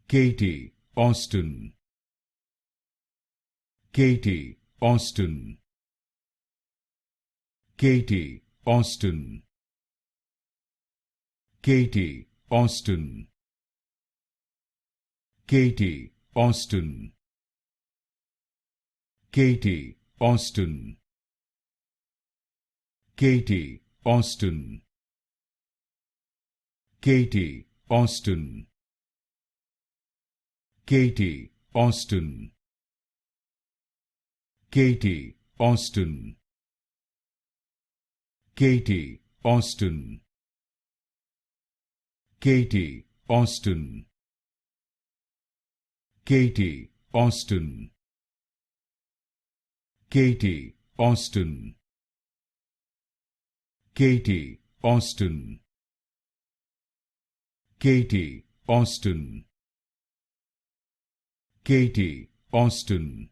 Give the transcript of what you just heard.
Katie Austin, Katie Austin, Katie Austin, Katie Austin, Katie Austin, Katie Austin, Katie Austin, Katie Austin, Katie Austin, Katie Austin, Katie Austin, Katie Austin, Katie Austin, Katie Austin, Katie Austin, Katie Austin, Katie Austin,